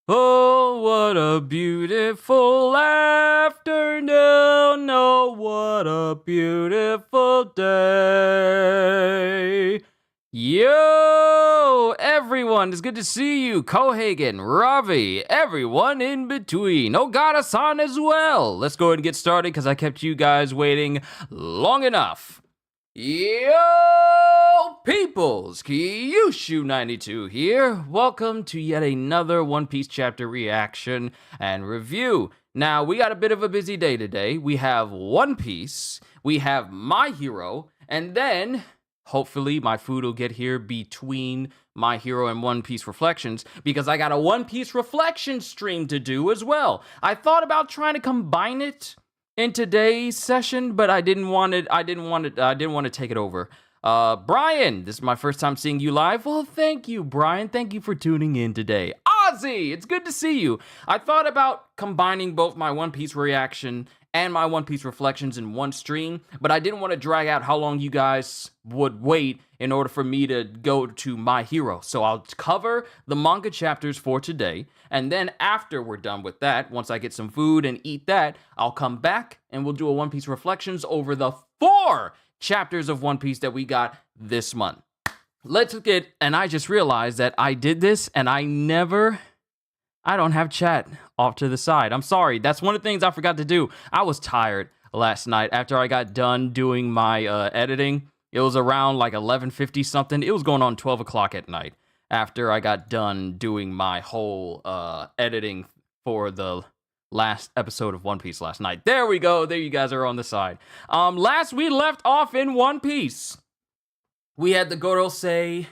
Oh, what a beautiful afternoon. Oh, what a beautiful day. Yo, everyone, it's good to see you. Kohagen, Ravi, everyone in between. Ogata-san as well. Let's go ahead and get started because I kept you guys waiting long enough. Yo, peoples, Kyushu92 here. Welcome to yet another One Piece chapter reaction and review. Now, we got a bit of a busy day today. We have One Piece, we have My Hero, and then, hopefully, my food will get here between My Hero and One Piece Reflections, because I got a One Piece Reflection stream to do as well. I thought about trying to combine it in today's session, but I didn't want to take it over. Brian, this is my first time seeing you live. Well, thank you, Brian. Thank you for tuning in today. Ozzy, it's good to see you. I thought about combining both my One Piece reaction and my One Piece reflections in one stream, but I didn't want to drag out how long you guys would wait in order for me to go to My Hero. So I'll cover the manga chapters for today, and then after we're done with that, once I get some food and eat that, I'll come back and we'll do a One Piece reflections over the 4 chapters of One Piece that we got this month. And I just realized that I did this and I don't have chat off to the side. I'm sorry. That's one of the things I forgot to do. I was tired last night after I got done doing my editing. It was around like 11:50 something. It was going on 12 o'clock at night after I got done doing my whole editing for the last episode of One Piece last night. There we go. There you guys are on the side. Last we left off in One Piece, we had the Gorosei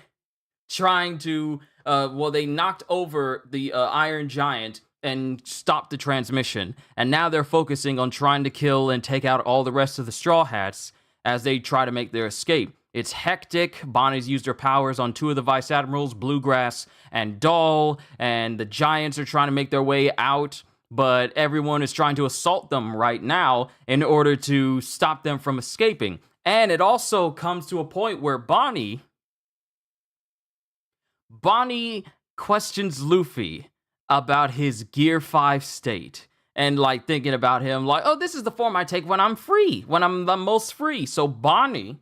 trying to they knocked over the Iron Giant and stopped the transmission, and now they're focusing on trying to kill and take out all the rest of the Straw Hats as they try to make their escape. It's hectic. Bonnie's used her powers on 2 of the Vice Admirals, Bluegrass and Doll, and the Giants are trying to make their way out, but everyone is trying to assault them right now in order to stop them from escaping. And it also comes to a point where Bonnie questions Luffy about his Gear 5 state. And like thinking about him like, oh, this is the form I take when I'm free, when I'm the most free. So Bonnie,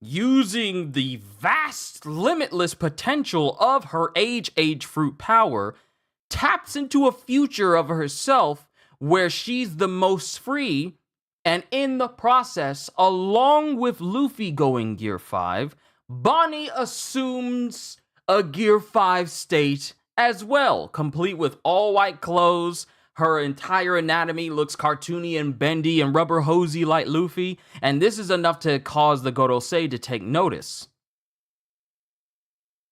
using the vast, limitless potential of her age fruit power, taps into a future of herself where she's the most free. And in the process, along with Luffy going Gear 5, Bonnie assumes a Gear 5 state as well, complete with all white clothes. Her entire anatomy looks cartoony and bendy and rubber hosey like Luffy, and this is enough to cause the Gorosei to take notice.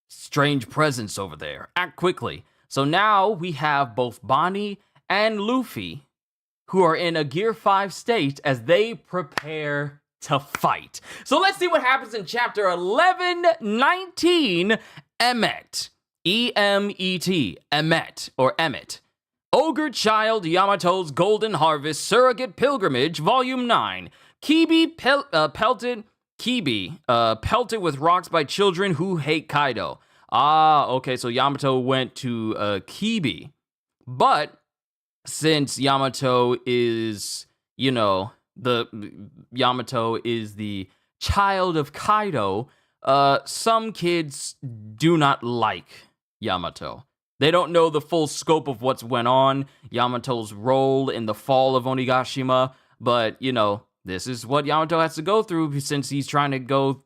Strange presence over there. Act quickly. So now we have both Bonnie and Luffy, who are in a Gear 5 state as they prepare to fight. So let's see what happens in chapter 1119, Emmet. E-M-E-T, Emmet, or Emmet. Ogre Child Yamato's Golden Harvest Surrogate Pilgrimage, Volume 9. Kibi pelted with rocks by children who hate Kaido. Ah, okay, so Yamato went to Kibi. But since Yamato is, Yamato is the child of Kaido, some kids do not like Yamato. They don't know the full scope of what's went on, Yamato's role in the fall of Onigashima, but, this is what Yamato has to go through since he's trying to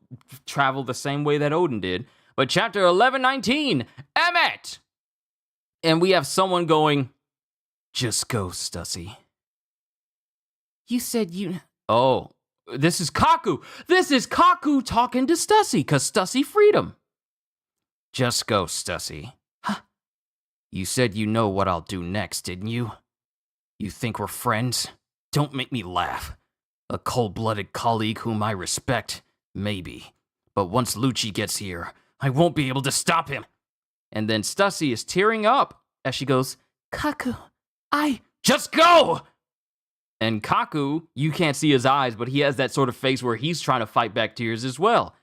travel the same way that Oden did. But chapter 1119, Emmet! And we have someone going, just go, Stussy. You said you... Oh, this is Kaku. This is Kaku talking to Stussy, because Stussy freed him. Just go, Stussy. Huh? You said you know what I'll do next, didn't you? You think we're friends? Don't make me laugh. A cold-blooded colleague whom I respect, maybe. But once Lucci gets here, I won't be able to stop him. And then Stussy is tearing up as she goes, Kaku, Just go! And Kaku, you can't see his eyes, but he has that sort of face where he's trying to fight back tears as well.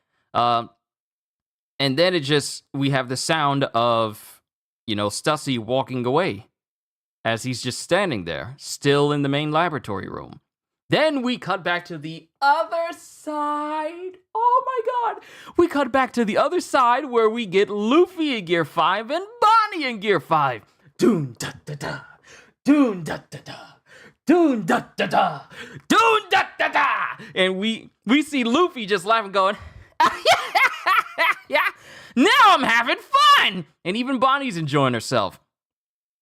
And then we have the sound of Stussy walking away as he's just standing there, still in the main laboratory room. Then we cut back to the other side. Oh my god. We cut back to the other side where we get Luffy in Gear 5 and Bonnie in Gear 5. Doon da da da. Doon da da da. Doon da da da. Doon da da da. And we see Luffy just laughing, going, yeah, now I'm having fun. And even Bonnie's enjoying herself.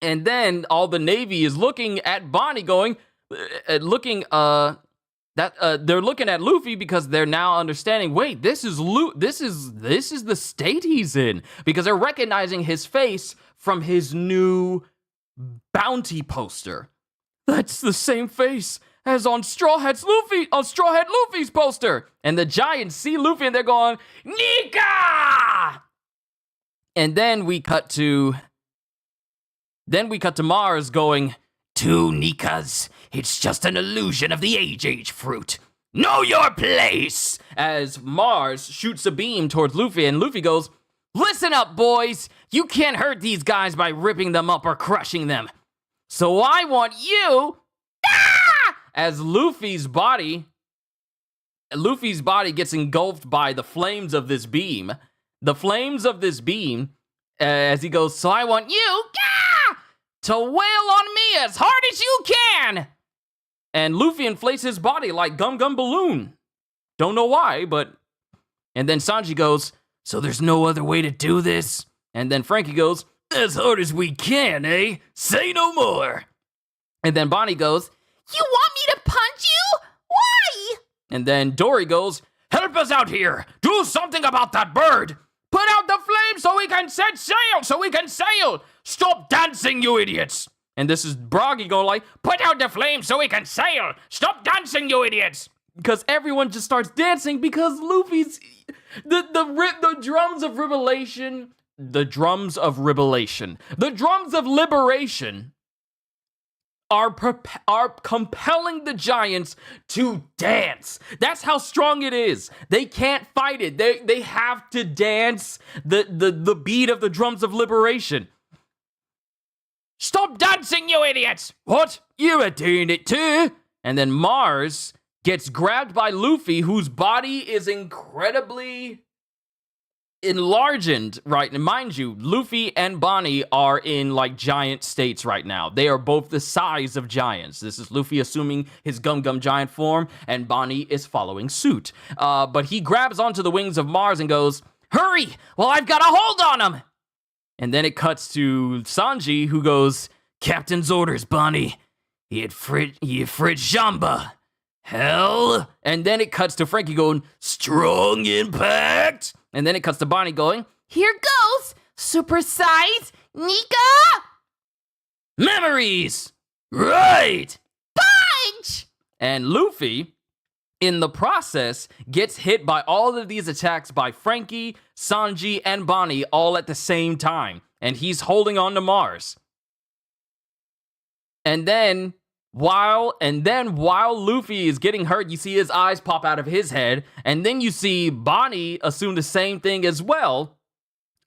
And then all the Navy is looking at Bonnie, going, they're looking at Luffy because they're now understanding, wait, this is the state he's in, because they're recognizing his face from his new bounty poster. That's the same face as on Straw Hat Luffy's poster. And the giants see Luffy and they're going, Nika! And then we cut to Mars going, 2 Nikas, it's just an illusion of the age fruit. Know your place! As Mars shoots a beam towards Luffy, and Luffy goes, listen up, boys. You can't hurt these guys by ripping them up or crushing them. So I want you... Ah! As Luffy's body gets engulfed by the flames of this beam. As he goes, so I want you... to wail on me as hard as you can! And Luffy inflates his body like Gum Gum Balloon. Don't know why, but... And then Sanji goes, so there's no other way to do this? And then Frankie goes, as hard as we can, eh? Say no more. And then Bonnie goes, you want me to punch you? Why? And then Dory goes, help us out here! Do something about that bird! Put out the flames so we can set sail! Stop dancing, you idiots! And this is Broggy going like, put out the flames so we can sail! Stop dancing, you idiots! Because everyone just starts dancing because Luffy's... The drums of liberation... The drums of liberation are compelling the giants to dance. That's how strong it is. They can't fight it. They have to dance the beat of the drums of liberation. Stop dancing, you idiots! What? You are doing it too? And then Mars gets grabbed by Luffy, whose body is incredibly enlarged, right? And mind you, Luffy and Bonnie are in like giant states right now. They are both the size of giants. This is Luffy assuming his Gum Gum giant form, and Bonnie is following suit. But he grabs onto the wings of Mars and goes, hurry! Well, I've got a hold on him! And then it cuts to Sanji, who goes, Captain's orders, Bonnie. He fridge Jamba. Hell. And then it cuts to Frankie going, strong impact. And then it cuts to Bonnie going, here goes, super size, Nika. Memories. Right. Punch. And Luffy, in the process, gets hit by all of these attacks by Frankie, Sanji, and Bonnie all at the same time. And he's holding on to Mars. And then while Luffy is getting hurt, you see his eyes pop out of his head. And then you see Bonnie assume the same thing as well,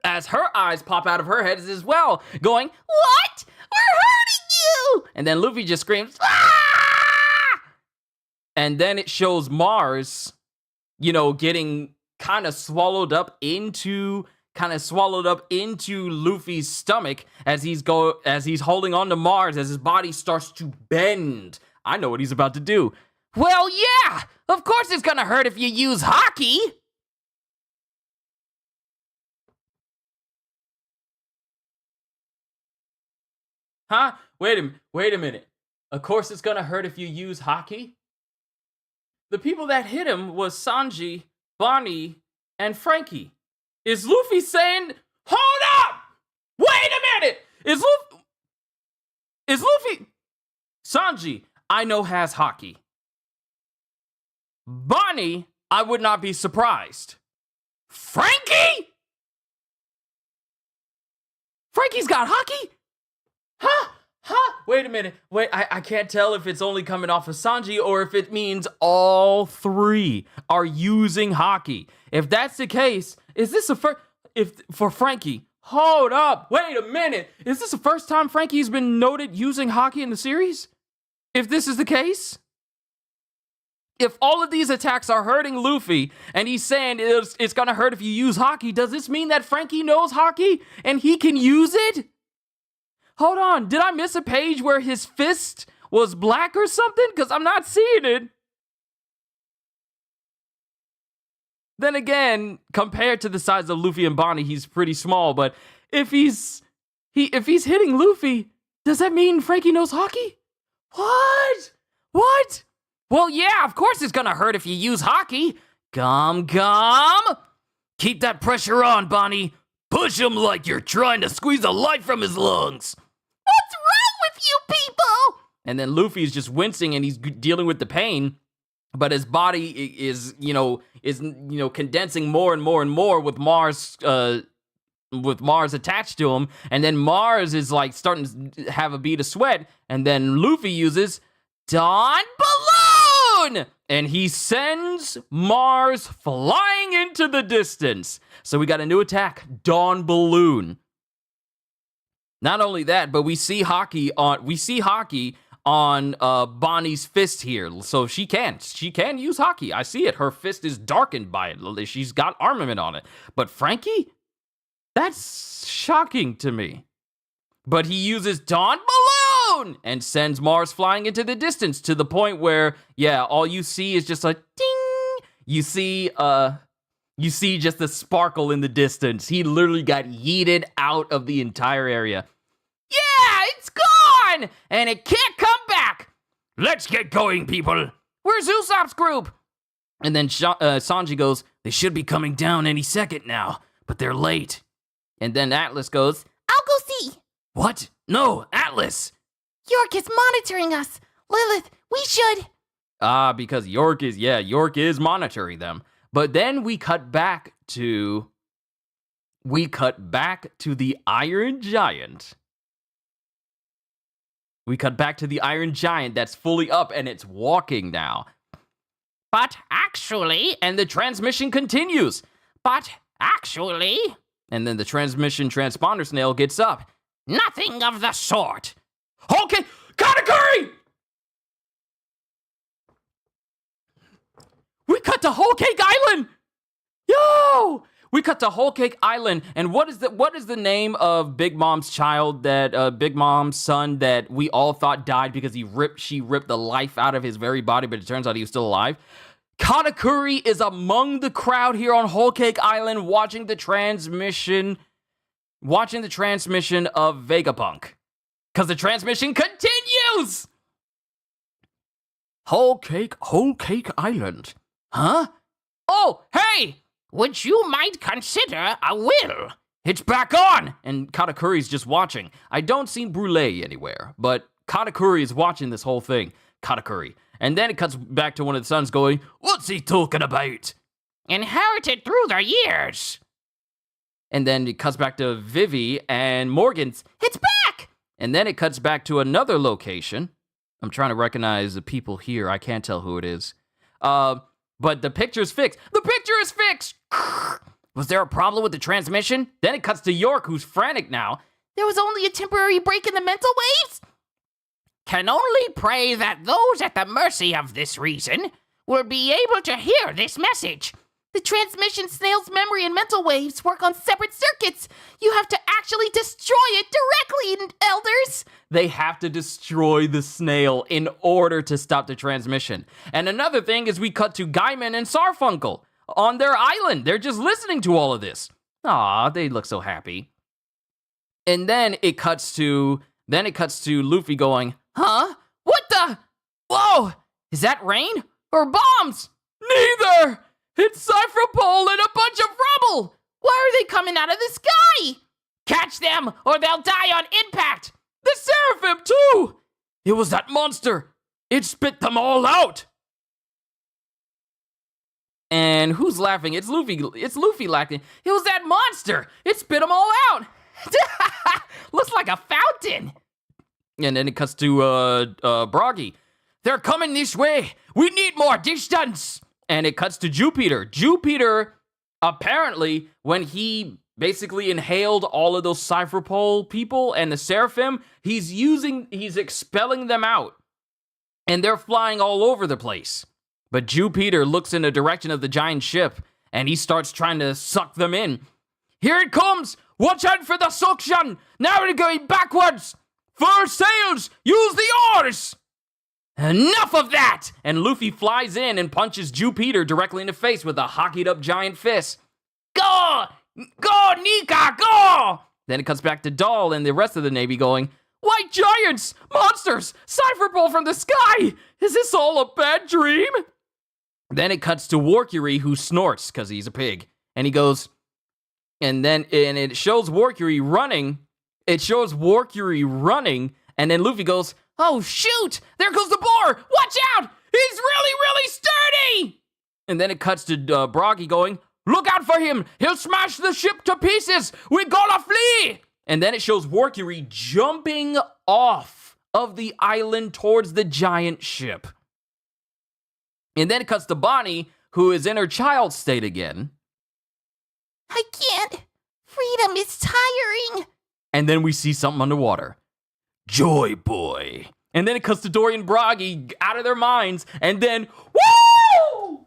as her eyes pop out of her head as well, going, what? We're hurting you! And then Luffy just screams, ah! And then it shows Mars, getting kind of swallowed up into Luffy's stomach as he's holding on to Mars, as his body starts to bend. I know what he's about to do. Well, yeah, of course it's gonna hurt if you use hockey. Huh? Wait a minute. Of course it's gonna hurt if you use hockey? The people that hit him was Sanji, Bonnie, and Frankie. Is Luffy saying, hold up! Wait a minute! Is Luffy... Sanji, I know has hockey. Bonnie, I would not be surprised. Frankie? Frankie's got hockey? Huh? Wait a minute. Wait, I can't tell if it's only coming off of Sanji or if it means all three are using hockey. If that's the case, is this for Frankie? Hold up. Wait a minute. Is this the first time Franky's been noted using Haki in the series? If this is the case? If all of these attacks are hurting Luffy, and he's saying it's gonna hurt if you use Haki, does this mean that Franky knows Haki and he can use it? Hold on, did I miss a page where his fist was black or something? Because I'm not seeing it. Then again, compared to the size of Luffy and Bonnie, he's pretty small, but if he's hitting Luffy, does that mean Franky knows Haki? What? Well, yeah, of course it's gonna hurt if you use Haki. Gum. Keep that pressure on, Bonnie. Push him like you're trying to squeeze the life from his lungs. What's wrong with you people? And then Luffy's just wincing and he's dealing with the pain, but his body is condensing more and more and more with Mars attached to him, and then Mars is like starting to have a bead of sweat, and then Luffy uses Dawn Balloon! And he sends Mars flying into the distance. So we got a new attack, Dawn Balloon. Not only that, but we see Haki on Bonnie's fist here. So she can use Haki. I see it. Her fist is darkened by it. She's got armament on it. But Franky? That's shocking to me. But he uses Dawn Balloon and sends Mars flying into the distance to the point where, yeah, all you see is just a ding. You see just the sparkle in the distance. He literally got yeeted out of the entire area. Yeah, it's gone! And it can't come back! Let's get going, people! Where's Usopp's group? And then Sanji goes, they should be coming down any second now, but they're late. And then Atlas goes, I'll go see. What? No, Atlas! York is monitoring us. Lilith, we should... Because York is monitoring them. But then we cut back to the Iron Giant. We cut back to the Iron Giant that's fully up and it's walking now. But actually, and the transmission continues. But actually, and then the transmission transponder snail gets up. Nothing of the sort. Okay, Katakuri! We cut to Whole Cake Island! Yo! We cut to Whole Cake Island, and what is the name of Big Mom's child, that Big Mom's son that we all thought died because she ripped the life out of his very body, but it turns out he was still alive? Katakuri is among the crowd here on Whole Cake Island watching the transmission of Vegapunk. Because the transmission continues! Whole Cake Island. Huh? Oh, hey! Which you might consider a will. It's back on! And Katakuri's just watching. I don't see Brûlé anywhere, but Katakuri is watching this whole thing. Katakuri. And then it cuts back to one of the sons going, what's he talking about? Inherited through the years. And then it cuts back to Vivi and Morgan's, it's back! And then it cuts back to another location. I'm trying to recognize the people here. I can't tell who it is. But the picture's fixed. The picture is fixed! Was there a problem with the transmission? Then it cuts to York, who's frantic now. There was only a temporary break in the mental waves? Can only pray that those at the mercy of this reason will be able to hear this message. The transmission snail's memory and mental waves work on separate circuits. You have to actually destroy it directly, elders. They have to destroy the snail in order to stop the transmission. And another thing is we cut to Gaiman and Sarfunkel on their island. They're just listening to all of this. Aw, they look so happy. And then it cuts to Luffy going, huh? What the? Whoa! Is that rain? Or bombs? Neither! It's Cypher Pole and a bunch of rubble! Why are they coming out of the sky? Catch them, or they'll die on impact! The Seraphim, too! It was that monster! It spit them all out! And who's laughing? It's Luffy laughing. It was that monster! It spit them all out! Looks like a fountain! And then it cuts to Broggy. They're coming this way! We need more distance! And it cuts to Jupiter. Jupiter, apparently, when he basically inhaled all of those Cypherpole people and the Seraphim. He's expelling them out. And they're flying all over the place. But Jupiter looks in the direction of the giant ship, and he starts trying to suck them in. Here it comes! Watch out for the suction! Now we're going backwards! Full sails! Use the oars! Enough of that! And Luffy flies in and punches Jupiter directly in the face with a hockeyed up giant fist. Go! Go, Nika, go! Then it cuts back to Doll and the rest of the Navy going, White giants! Monsters! Cypherpole from the sky! Is this all a bad dream? Then it cuts to Warcury, who snorts because he's a pig. And he goes, and it shows Warcury running. It shows Warcury running, and then Luffy goes, oh shoot! There goes the boar! Watch out! He's really, really sturdy! And then it cuts to Broggy going, look out for him! He'll smash the ship to pieces! We gotta flee! And then it shows Warcury jumping off of the island towards the giant ship. And then it cuts to Bonnie, who is in her child state again. I can't. Freedom is tiring. And then we see something underwater. Joy Boy. And then it cuts to Dory and Broggy out of their minds. And then, woo!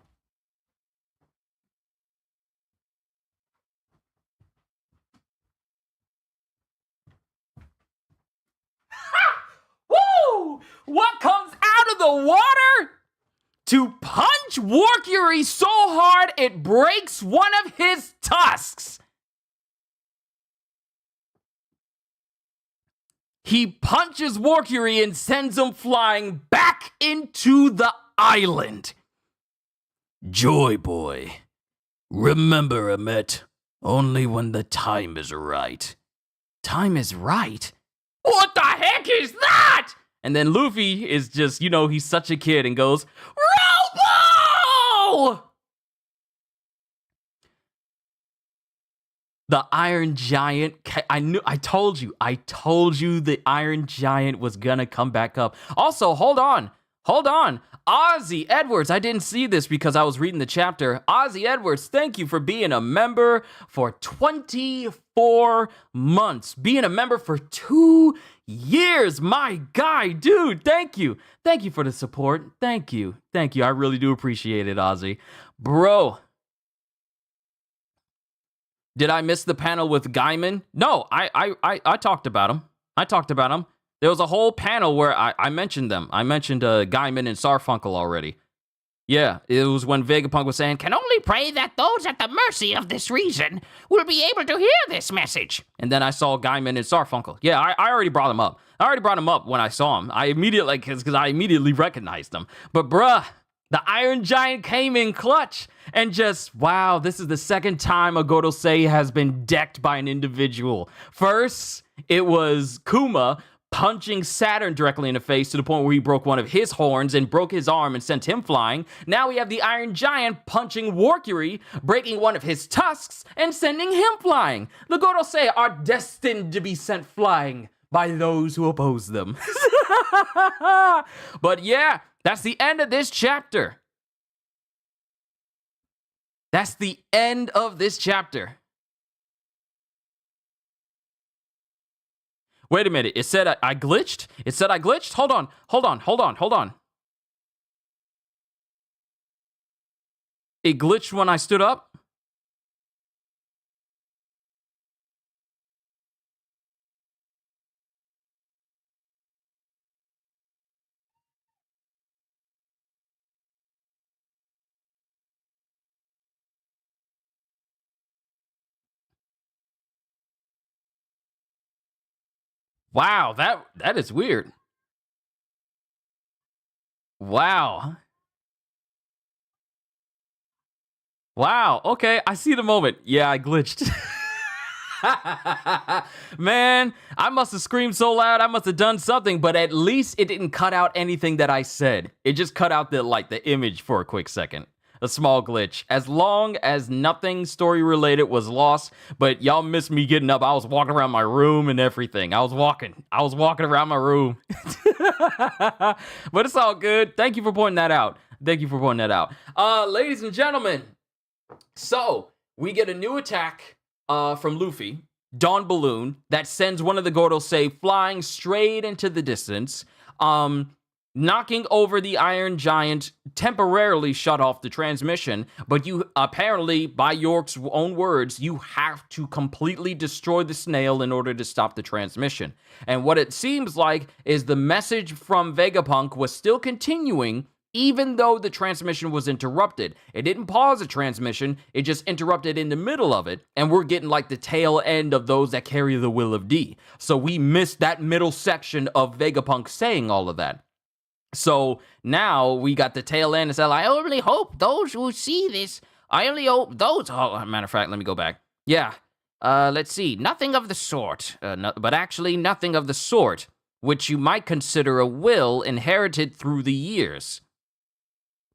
Woo! What comes out of the water? To punch Warcury so hard it breaks one of his tusks. He punches Warcury and sends him flying back into the island. Joy Boy, remember, Amet, only when the time is right. Time is right? What the heck is that? And then Luffy is just, he's such a kid and goes, Robo! The Iron Giant, I told you the Iron Giant was gonna come back up. Also, hold on. Ozzy Edwards, I didn't see this because I was reading the chapter. Ozzy Edwards, thank you for being a member for 24 months. Being a member for 2 years. My guy, dude, thank you. Thank you for the support. Thank you. I really do appreciate it, Ozzy. Bro. Did I miss the panel with Gaiman? No, I talked about him. There was a whole panel where I mentioned them. I mentioned Gaiman and Sarfunkel already. Yeah, it was when Vegapunk was saying, Can only pray that those at the mercy of this reason will be able to hear this message. And then I saw Gaiman and Sarfunkel. Yeah, I already brought them up. I already brought them up when I saw them. Because I immediately recognized them. But bruh, the Iron Giant came in clutch. And just, wow, this is the second time a Gorosei has been decked by an individual. First, it was Kuma punching Saturn directly in the face to the point where he broke one of his horns and broke his arm and sent him flying. Now we have the Iron Giant punching Warcury, breaking one of his tusks and sending him flying. The Gorosei are destined to be sent flying by those who oppose them. But yeah, that's the end of this chapter. That's the end of this chapter. Wait a minute. It said I glitched? Hold on. It glitched when I stood up? Wow, that is weird. Wow. Okay, I see the moment. Yeah, I glitched. Man, I must have screamed so loud, I must have done something, but at least it didn't cut out anything that I said. It just cut out the image for a quick second. A small glitch. As long as nothing story related was lost, but y'all missed me getting up. I was walking around my room and everything. I was walking around my room. But it's all good. Thank you for pointing that out. Ladies and gentlemen, so we get a new attack. from Luffy, Dawn Balloon, that sends one of the Gorosei flying straight into the distance, knocking over the Iron Giant, temporarily shut off the transmission, but you apparently, by York's own words, you have to completely destroy the snail in order to stop the transmission. And what it seems like is the message from Vegapunk was still continuing, even though the transmission was interrupted. It didn't pause the transmission, it just interrupted in the middle of it, and we're getting like the tail end of those that carry the will of D. So we missed that middle section of Vegapunk saying all of that. So now we got the tail end. It's like, I only hope those who see this, I only hope those, oh, matter of fact, let me go back. Yeah, let's see, nothing of the sort, but actually nothing of the sort, which you might consider a will inherited through the years.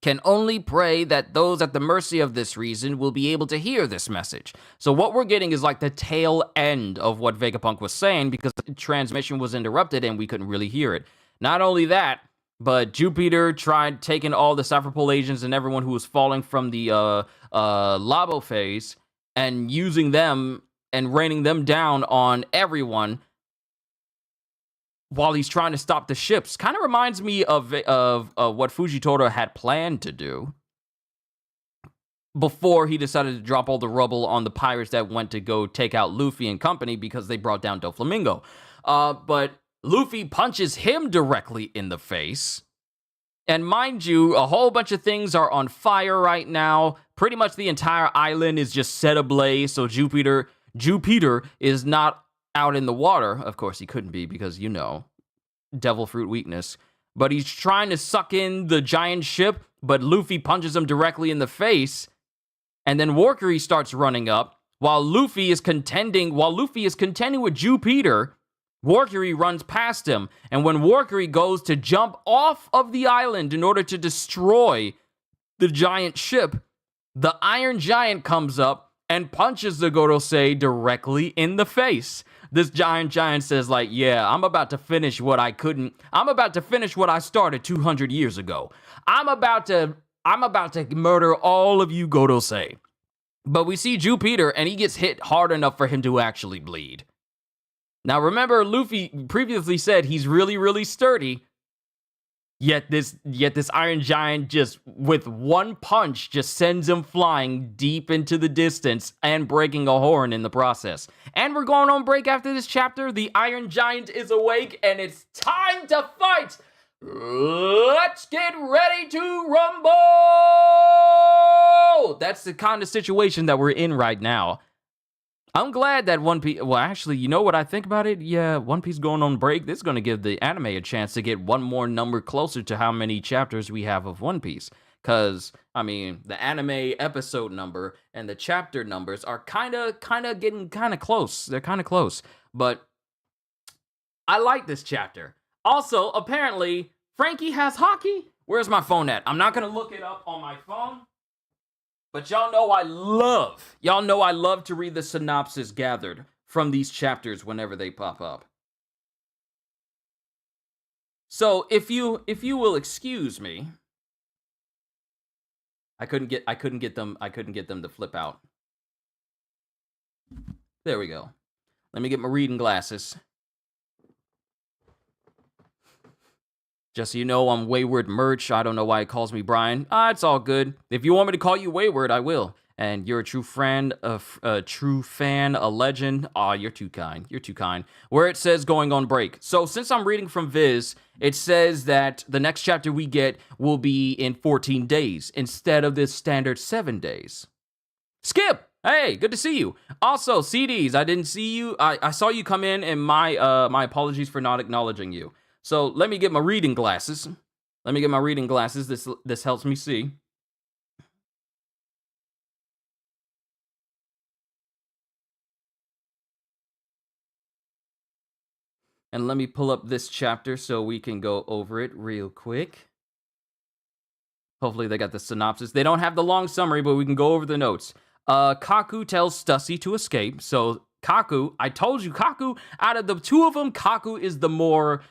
Can only pray that those at the mercy of this reason will be able to hear this message. So what we're getting is like the tail end of what Vegapunk was saying, because the transmission was interrupted and we couldn't really hear it. Not only that, but Jupiter tried taking all the Cypherpole agents and everyone who was falling from the Labo phase and using them and raining them down on everyone while he's trying to stop the ships. Kind of reminds me of what Fujitora had planned to do before he decided to drop all the rubble on the pirates that went to go take out Luffy and company because they brought down Doflamingo. But Luffy punches him directly in the face. And mind you, a whole bunch of things are on fire right now. Pretty much the entire island is just set ablaze, so Jupiter is not out in the water. Of course, he couldn't be because, you know, devil fruit weakness. But he's trying to suck in the giant ship, but Luffy punches him directly in the face. And then Warkery starts running up while Luffy is contending with Jupiter. Warkery runs past him, and when Warkery goes to jump off of the island in order to destroy the giant ship, the Iron Giant comes up and punches the Gorosei directly in the face. This giant says, like, yeah, I'm about to finish what I started 200 years ago. I'm about to murder all of you Gorosei. But we see Jupiter, and he gets hit hard enough for him to actually bleed. Now, remember, Luffy previously said he's really, really sturdy. Yet this Iron Giant just, with one punch, just sends him flying deep into the distance and breaking a horn in the process. And we're going on break after this chapter. The Iron Giant is awake, and it's time to fight! Let's get ready to rumble! That's the kind of situation that we're in right now. I'm glad that One Piece, well, actually, you know what I think about it? Yeah, One Piece going on break, this is going to give the anime a chance to get one more number closer to how many chapters we have of One Piece. Because, I mean, the anime episode number and the chapter numbers are kind of getting kind of close. They're kind of close. But I like this chapter. Also, apparently, Frankie has hockey. Where's my phone at? I'm not going to look it up on my phone. But y'all know I love to read the synopsis gathered from these chapters whenever they pop up. So if you will excuse me, I couldn't get them to flip out. There we go. Let me get my reading glasses. Just so you know, I'm Wayward Merch. I don't know why he calls me Brian. It's all good. If you want me to call you Wayward, I will. And you're a true friend, a true fan, a legend. You're too kind. You're too kind. Where it says going on break. So since I'm reading from Viz, it says that the next chapter we get will be in 14 days instead of this standard 7 days. Skip! Hey, good to see you. Also, CDs, I didn't see you. I saw you come in, and my apologies for not acknowledging you. So let me get my reading glasses. This helps me see. And let me pull up this chapter so we can go over it real quick. Hopefully they got the synopsis. They don't have the long summary, but we can go over the notes. Kaku tells Stussy to escape. So Kaku, I told you, Kaku, out of the two of them, Kaku is the more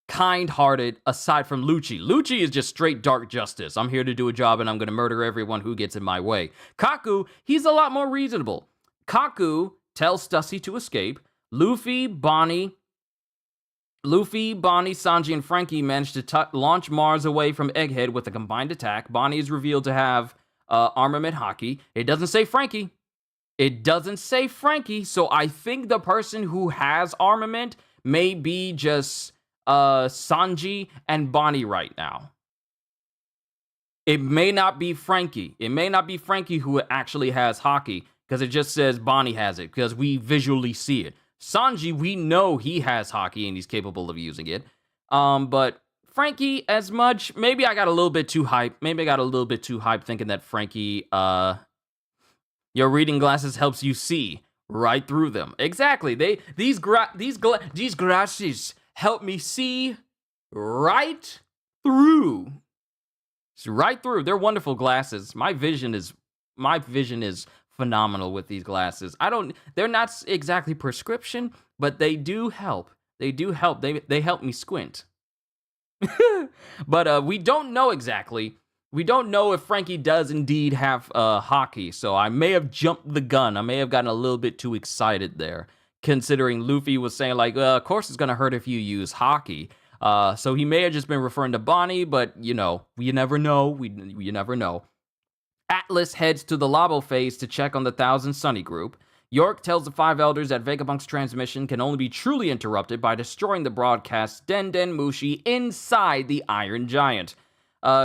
kind-hearted aside from Lucci. Lucci is just straight dark justice. I'm here to do a job and I'm going to murder everyone who gets in my way. Kaku, he's a lot more reasonable. Kaku tells Stussy to escape. Luffy, Bonnie, Sanji, and Frankie manage to launch Mars away from Egghead with a combined attack. Bonnie is revealed to have armament Haki. It doesn't say Frankie. So I think the person who has armament may be just Sanji and Bonnie right now. It may not be Frankie. Who actually has Haki, because it just says Bonnie has it, because we visually see it. Sanji, we know he has Haki and he's capable of using it. But Frankie, as much, maybe I got a little bit too hyped. Thinking that Frankie, your reading glasses helps you see right through them. Exactly. These glasses help me see right through. Right through. They're wonderful glasses. My vision is phenomenal with these glasses. They're not exactly prescription, but they do help. They help me squint. But we don't know exactly. We don't know if Frankie does indeed have Haki, so I may have jumped the gun. I may have gotten a little bit too excited there, considering Luffy was saying, like, of course it's gonna hurt if you use Haki. So he may have just been referring to Bonnie, but, you never know. You never know. Atlas heads to the Labo phase to check on the Thousand Sunny group. York tells the Five Elders that Vegapunk's transmission can only be truly interrupted by destroying the broadcast Den Den Mushi inside the Iron Giant.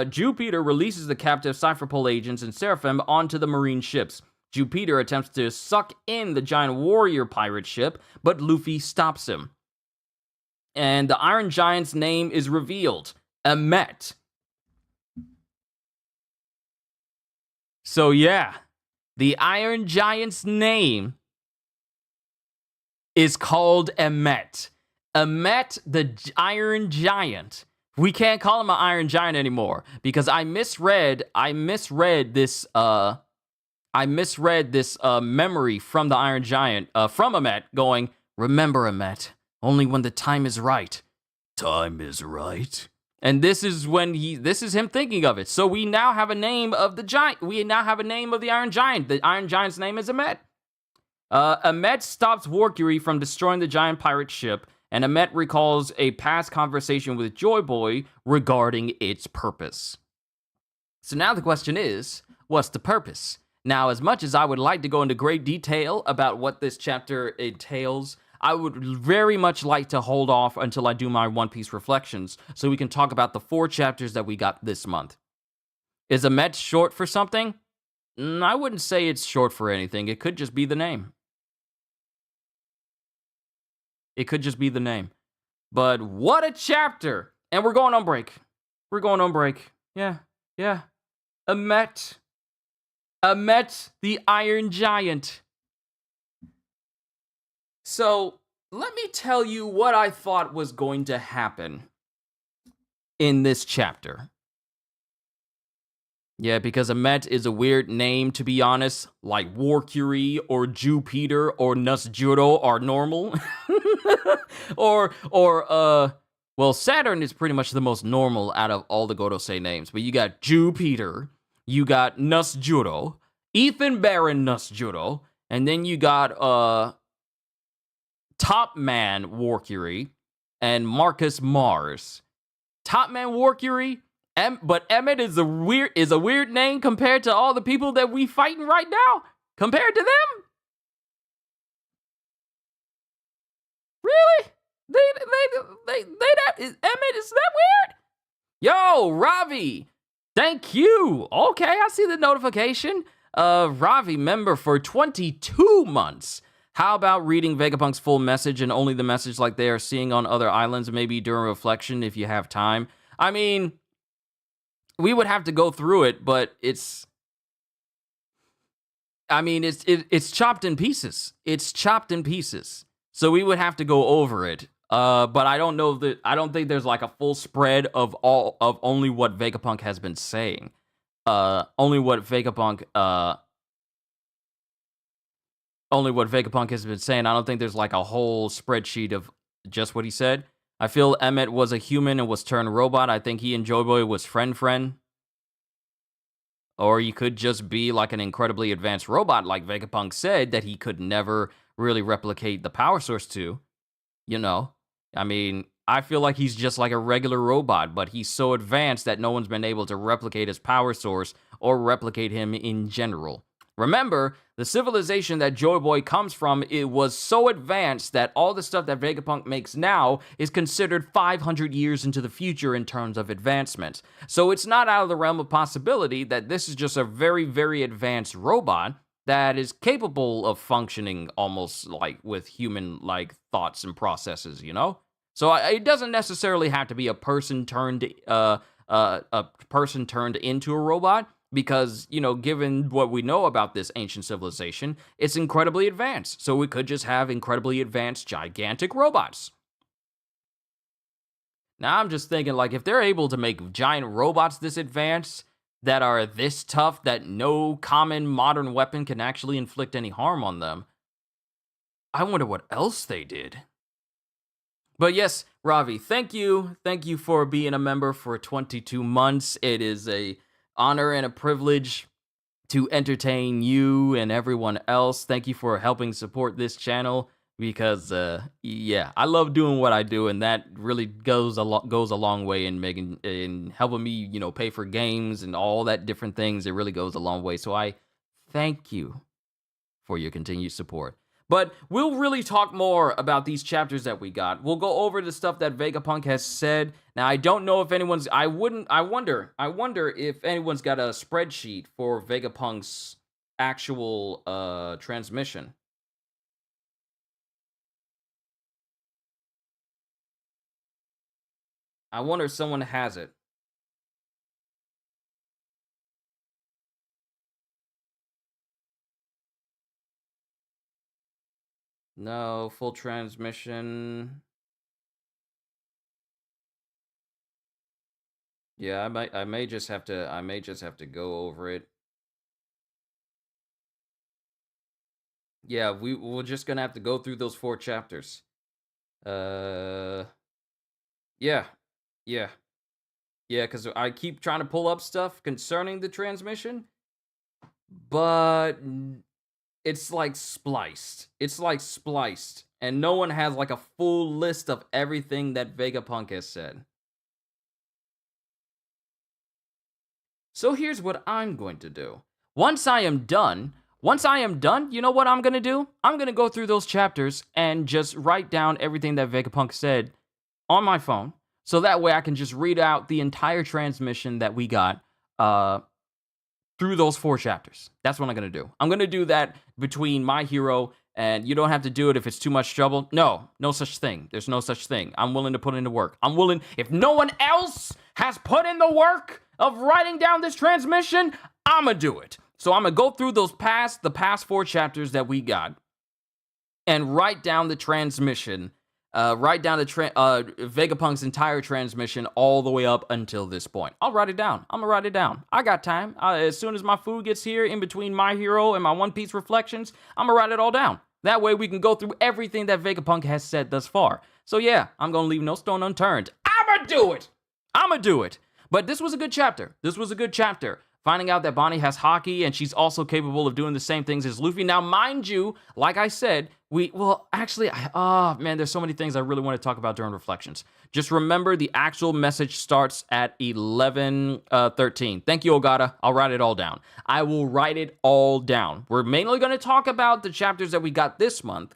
Jupiter releases the captive Cypherpole agents and Seraphim onto the marine ships. Jupiter attempts to suck in the giant warrior pirate ship, but Luffy stops him. And the Iron Giant's name is revealed. Emmet. So yeah, the Iron Giant's name is called Emmet. Emmet the Iron Giant. We can't call him an Iron Giant anymore because I misread this memory from the Iron Giant, from Emmet, going, "Remember, Emmet, only when the time is right." Time is right. And this is him thinking of it. So we now have a name of the giant. We now have a name of the Iron Giant. The Iron Giant's name is Emmet. Emmet stops Warcury from destroying the giant pirate ship, and Emmet recalls a past conversation with Joy Boy regarding its purpose. So now the question is, what's the purpose? Now, as much as I would like to go into great detail about what this chapter entails, I would very much like to hold off until I do my One Piece reflections so we can talk about the 4 chapters that we got this month. Is Emmet short for something? I wouldn't say it's short for anything. It could just be the name. But what a chapter! And we're going on break. Yeah. Emmet the Iron Giant. So, let me tell you what I thought was going to happen in this chapter. Yeah, because Emmet is a weird name, to be honest, like Warcury or Jupiter or Nusjuro are normal. Well, Saturn is pretty much the most normal out of all the Godosei names, but you got Jupiter, you got Nusjuro, Ethan Baron Nusjuro, and then you got, Top Man Warcury and Marcus Mars. Top Man Warcury, but Emmet is a weird name compared to all the people that we fighting right now. Compared to them, really? Emmet is that weird? Yo, Ravi, thank you. Okay, I see the notification. Ravi member for 22 months. How about reading Vegapunk's full message and only the message like they are seeing on other islands, maybe during reflection if you have time? I mean, we would have to go through it, but it's chopped in pieces. So we would have to go over it. But I don't think there's like a full spread of only what Vegapunk has been saying. Only what Vegapunk has been saying. I don't think there's like a whole spreadsheet of just what he said. I feel Emmett was a human and was turned robot. I think he and Joy Boy was friend. Or he could just be like an incredibly advanced robot, like Vegapunk said, that he could never really replicate the power source to. You know? I mean, I feel like he's just like a regular robot, but he's so advanced that no one's been able to replicate his power source or replicate him in general. Remember, the civilization that Joy Boy comes from, it was so advanced that all the stuff that Vegapunk makes now is considered 500 years into the future in terms of advancement. So it's not out of the realm of possibility that this is just a very, very advanced robot that is capable of functioning almost like with human-like thoughts and processes, you know? So it doesn't necessarily have to be a person turned into a robot. Because, you know, given what we know about this ancient civilization, it's incredibly advanced. So we could just have incredibly advanced, gigantic robots. Now, I'm just thinking, like, if they're able to make giant robots this advanced, that are this tough, that no common modern weapon can actually inflict any harm on them, I wonder what else they did. But yes, Ravi, thank you. Thank you for being a member for 22 months. It is a honor and a privilege to entertain you and everyone else. Thank you for helping support this channel because, yeah, I love doing what I do, and that really goes a long way in helping me, you know, pay for games and all that different things. It really goes a long way. So I thank you for your continued support. But we'll really talk more about these chapters that we got. We'll go over the stuff that Vegapunk has said. Now, I don't know if anyone's... I wonder if anyone's got a spreadsheet for Vegapunk's actual transmission. I wonder if someone has it. No, full transmission. Yeah, I may just have to go over it. Yeah, we're just gonna have to go through those 4 chapters. Yeah. Yeah, because I keep trying to pull up stuff concerning the transmission, but it's like spliced. And no one has like a full list of everything that Vegapunk has said. So here's what I'm going to do. Once I am done, you know what I'm going to do? I'm going to go through those chapters and just write down everything that Vegapunk said on my phone. So that way I can just read out the entire transmission that we got through those 4 chapters. That's what I'm going to do. I'm going to do that between My Hero, and you don't have to do it if it's too much trouble. No such thing. There's no such thing. I'm willing to put in the work. If no one else has put in the work of writing down this transmission, I'm going to do it. So I'm going to go through the past 4 chapters that we got and write down the transmission. Write down Vegapunk's entire transmission all the way up until this point. I'll write it down. I'm gonna write it down. I got time. As soon as my food gets here, in between My Hero and my One Piece reflections, I'm gonna write it all down. That way we can go through everything that Vegapunk has said thus far. So yeah, I'm gonna leave no stone unturned. I'ma do it. But this was a good chapter. Finding out that Bonnie has haki and she's also capable of doing the same things as Luffy. Now, mind you, like I said, there's so many things I really want to talk about during reflections. Just remember, the actual message starts at 11:13. Thank you, Ogata. I'll write it all down. I will write it all down. We're mainly going to talk about the chapters that we got this month,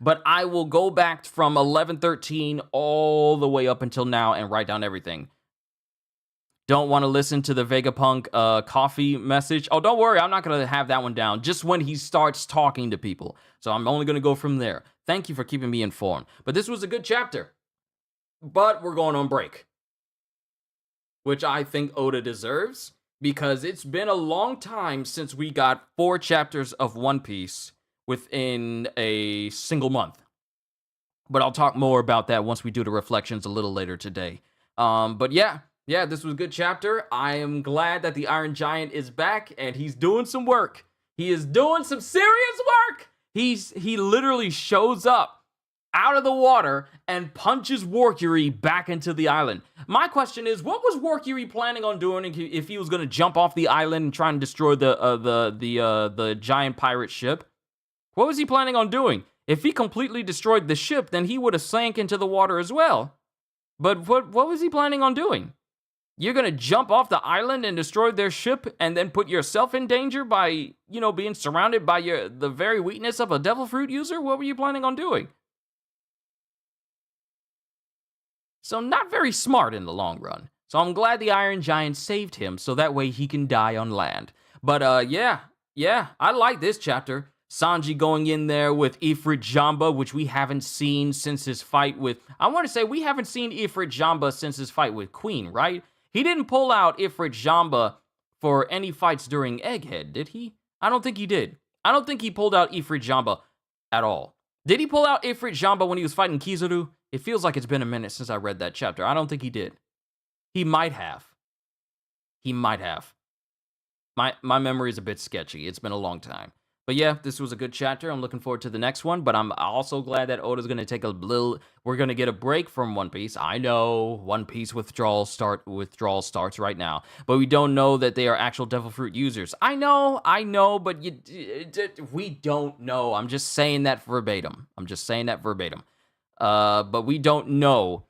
but I will go back from 11:13 all the way up until now and write down everything. Don't want to listen to the Vegapunk coffee message. Oh, don't worry. I'm not going to have that one down. Just when he starts talking to people. So I'm only going to go from there. Thank you for keeping me informed. But this was a good chapter. But we're going on break, which I think Oda deserves, because it's been a long time since we got 4 chapters of One Piece within a single month. But I'll talk more about that once we do the reflections a little later today. But yeah, this was a good chapter. I am glad that the Iron Giant is back and he's doing some work. He is doing some serious work. He literally shows up out of the water and punches Warcury back into the island. My question is, what was Warcury planning on doing if he was going to jump off the island and try and destroy the giant pirate ship? What was he planning on doing? If he completely destroyed the ship, then he would have sank into the water as well. But what was he planning on doing? You're going to jump off the island and destroy their ship and then put yourself in danger by, being surrounded by the very weakness of a devil fruit user? What were you planning on doing? So not very smart in the long run. So I'm glad the Iron Giant saved him so that way he can die on land. But yeah, I like this chapter. Sanji going in there with Ifrit Jamba, which we haven't seen since his fight with... I want to say we haven't seen Ifrit Jamba since his fight with Queen, right? He didn't pull out Ifrit Jamba for any fights during Egghead, did he? I don't think he did. I don't think he pulled out Ifrit Jamba at all. Did he pull out Ifrit Jamba when he was fighting Kizaru? It feels like it's been a minute since I read that chapter. I don't think he did. He might have. My memory is a bit sketchy. It's been a long time. But yeah, this was a good chapter. I'm looking forward to the next one. But I'm also glad that Oda's going to take a little... We're going to get a break from One Piece. I know One Piece withdrawal starts right now. But we don't know that they are actual Devil Fruit users. I know, but we don't know. I'm just saying that verbatim. But we don't know.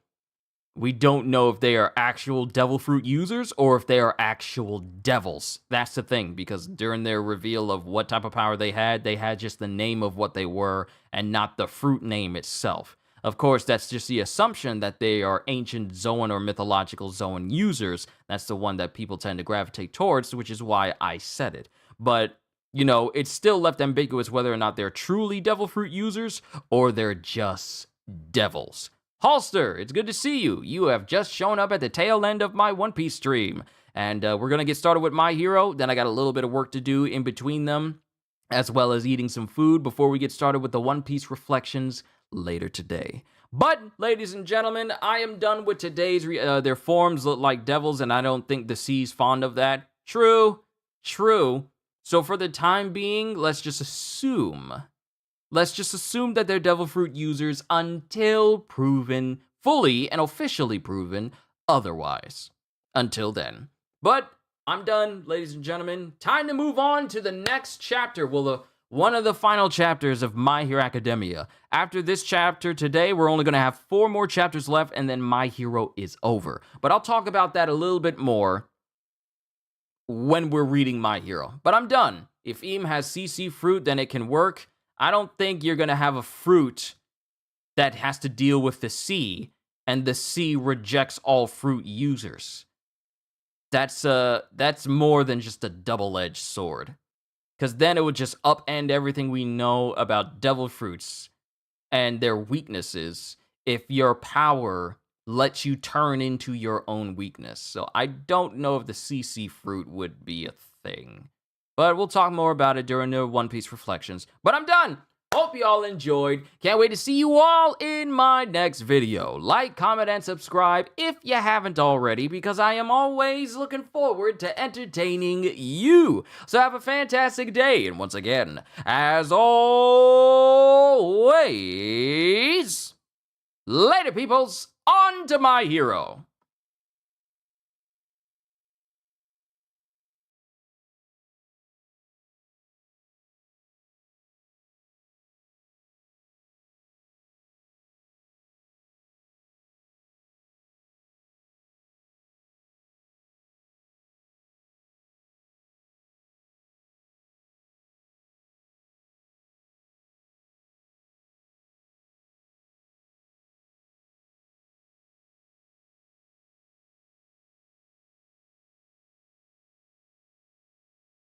We don't know if they are actual devil fruit users or if they are actual devils. That's the thing, because during their reveal of what type of power they had just the name of what they were and not the fruit name itself. Of course, that's just the assumption that they are ancient Zoan or mythological Zoan users. That's the one that people tend to gravitate towards, which is why I said it. But it's still left ambiguous whether or not they're truly devil fruit users or they're just devils. Halster, it's good to see you. You have just shown up at the tail end of my One Piece stream. And we're going to get started with My Hero. Then I got a little bit of work to do in between them, as well as eating some food before we get started with the One Piece reflections later today. But, ladies and gentlemen, I am done with today's... their forms look like devils, and I don't think the sea's fond of that. True. So for the time being, let's just assume that they're devil fruit users until proven, fully and officially proven otherwise. Until then. But I'm done, ladies and gentlemen. Time to move on to the next chapter. Well, one of the final chapters of My Hero Academia. After this chapter today, we're only going to have 4 more chapters left, and then My Hero is over. But I'll talk about that a little bit more when we're reading My Hero. But I'm done. If Im has CC fruit, then it can work. I don't think you're going to have a fruit that has to deal with the sea, and the sea rejects all fruit users. That's more than just a double-edged sword. Because then it would just upend everything we know about devil fruits and their weaknesses if your power lets you turn into your own weakness. So I don't know if the CC fruit would be a thing. But we'll talk more about it during the One Piece reflections. But I'm done! Hope you all enjoyed. Can't wait to see you all in my next video. Like, comment, and subscribe if you haven't already, because I am always looking forward to entertaining you. So have a fantastic day, and once again, as always, later peoples, on to My Hero.